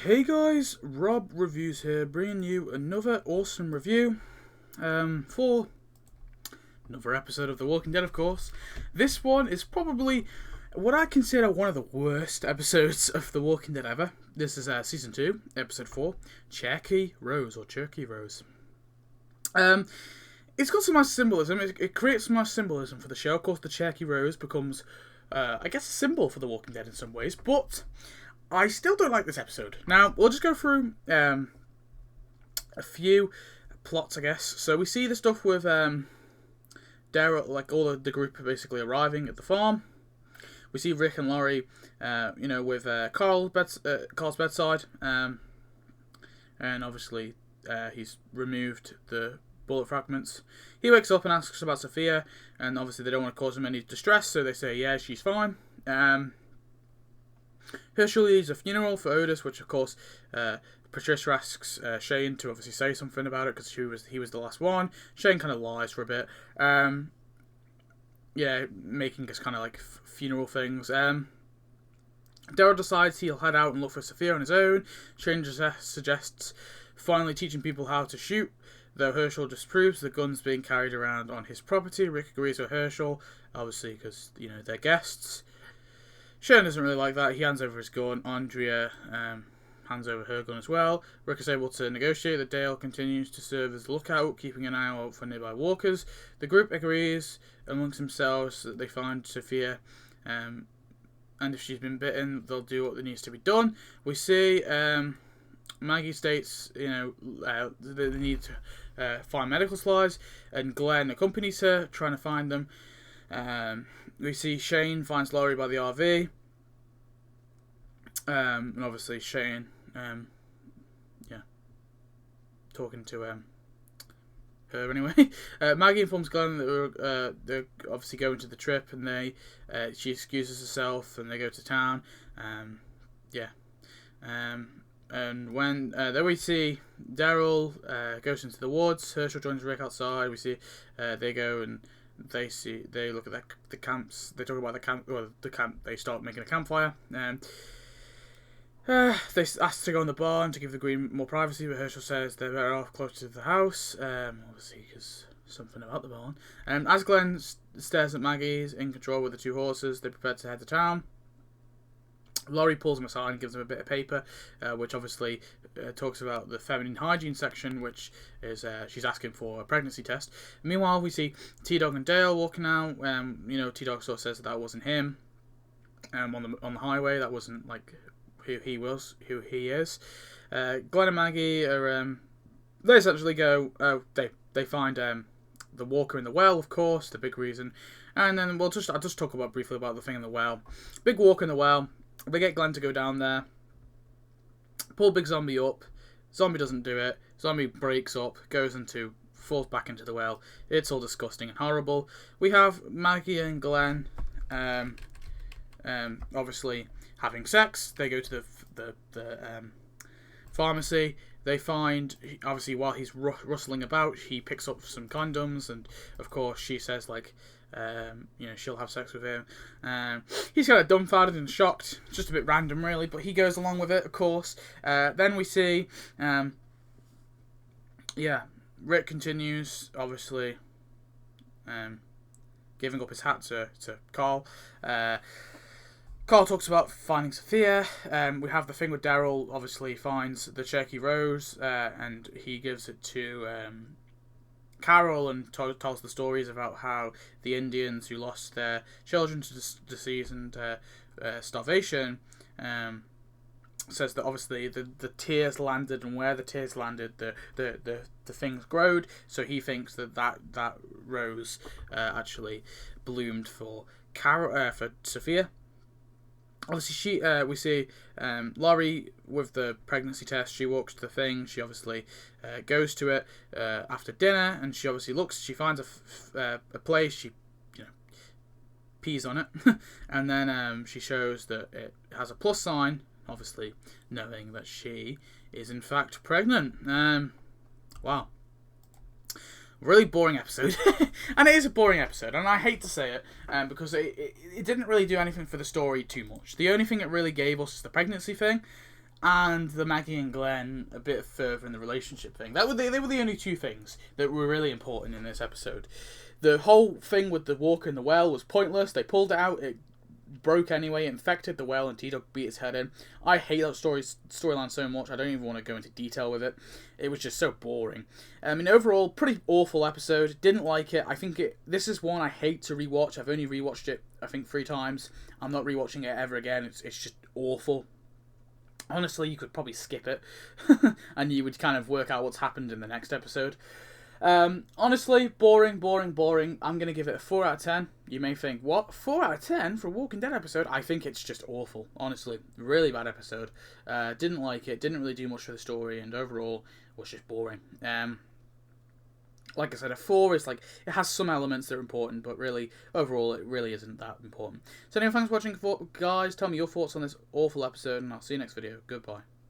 Hey guys, Rob Reviews here, bringing you another awesome review for another episode of The Walking Dead, of course. This one is probably what I consider one of the worst episodes of The Walking Dead ever. This is Season 2, Episode 4, Cherokee Rose, or Cherokee Rose. It's got some nice symbolism. It creates some nice symbolism for the show. Of course, the Cherokee Rose becomes, I guess, a symbol for The Walking Dead in some ways, but I still don't like this episode. Now, we'll just go through a few plots, I guess. So we see the stuff with Daryl, like all of the group are basically arriving at the farm. We see Rick and Laurie, with Carl's bedside. And obviously he's removed the bullet fragments. He wakes up and asks about Sophia, and obviously they don't want to cause him any distress, so they say, yeah, she's fine. Herschel leads a funeral for Otis, which of course Patricia asks Shane to obviously say something about it because he was the last one. Shane kind of lies for a bit, making us kind of like funeral things. Daryl decides he'll head out and look for Sophia on his own. Shane suggests finally teaching people how to shoot, though Herschel disproves the guns being carried around on his property. Rick agrees with Herschel, obviously because they're guests. Shane doesn't really like that. He hands over his gun. Andrea hands over her gun as well. Rick is able to negotiate that Dale continues to serve as a lookout, keeping an eye out for nearby walkers. The group agrees amongst themselves that they find Sophia, and if she's been bitten, they'll do what needs to be done. We see Maggie states, they need to find medical supplies, and Glenn accompanies her, trying to find them. We see Shane finds Laurie by the RV. And obviously Shane, talking to her anyway. Maggie informs Glenn that they're obviously going to the trip, and she excuses herself, and they go to town. And when then we see Daryl goes into the woods. Herschel joins Rick outside. We see they go and they look at the camps. They talk about the camp. They start making a campfire. They ask to go in the barn to give the Green more privacy, but Herschel says they're better off closer to the house. Obviously, because something about the barn. As Glenn stares at Maggie's in control with the two horses, they prepare to head to town. Laurie pulls him aside and gives him a bit of paper, which obviously talks about the feminine hygiene section, which is she's asking for a pregnancy test. Meanwhile, we see T-Dog and Dale walking out. T-Dog sort of says that wasn't him on the highway. That wasn't like who he is. Glenn and Maggie are they essentially go. They find the walker in the well, of course, the big reason. And then I'll just talk briefly about the thing in the well. Big walker in the well. They get Glenn to go down there, pull Big Zombie up. Zombie doesn't do it. Zombie breaks up, falls back into the well. It's all disgusting and horrible. We have Maggie and Glenn, obviously having sex. They go to the pharmacy. They find, obviously, while he's rustling about, he picks up some condoms, and of course she says she'll have sex with him. He's kind of dumbfounded and shocked, just a bit random really, but he goes along with it, of course. Then we see, Rick continues, obviously, giving up his hat to Carl. Carl talks about finding Sophia. We have the thing with Daryl, obviously finds the Cherokee Rose, and he gives it to Carol and tells the stories about how the Indians who lost their children to disease and starvation, says that obviously the tears landed, and where the tears landed, the things growed. So he thinks that rose actually bloomed for for Sophia. Obviously, we see Laurie with the pregnancy test. She walks to the thing. She obviously goes to it after dinner, and she obviously looks. She finds a place. She pees on it, and then she shows that it has a plus sign. Obviously, knowing that she is in fact pregnant. Wow. Really boring episode. And it is a boring episode, and I hate to say it, because it didn't really do anything for the story too much. The only thing it really gave us is the pregnancy thing, and the Maggie and Glenn a bit further in the relationship thing. They were the only two things that were really important in this episode. The whole thing with the walk in the well was pointless. They pulled it out. It broke anyway. It infected the well, and T-Dog beat its head in. I hate that storyline so much. I don't even want to go into detail with it. It was just so boring. I mean, overall, pretty awful episode. Didn't like it. I think this is one I hate to rewatch. I've only rewatched it, I think, 3 times. I'm not rewatching it ever again. It's just awful. Honestly, you could probably skip it, and you would kind of work out what's happened in the next episode. Honestly, boring. I'm going to give it a 4 out of 10. You may think, what? 4 out of 10 for a Walking Dead episode? I think it's just awful. Honestly, really bad episode. Didn't like it, didn't really do much for the story, and overall was just boring. Like I said, a 4 is like, it has some elements that are important, but really, overall, it really isn't that important. So anyway, thanks for watching, guys. Tell me your thoughts on this awful episode, and I'll see you next video. Goodbye.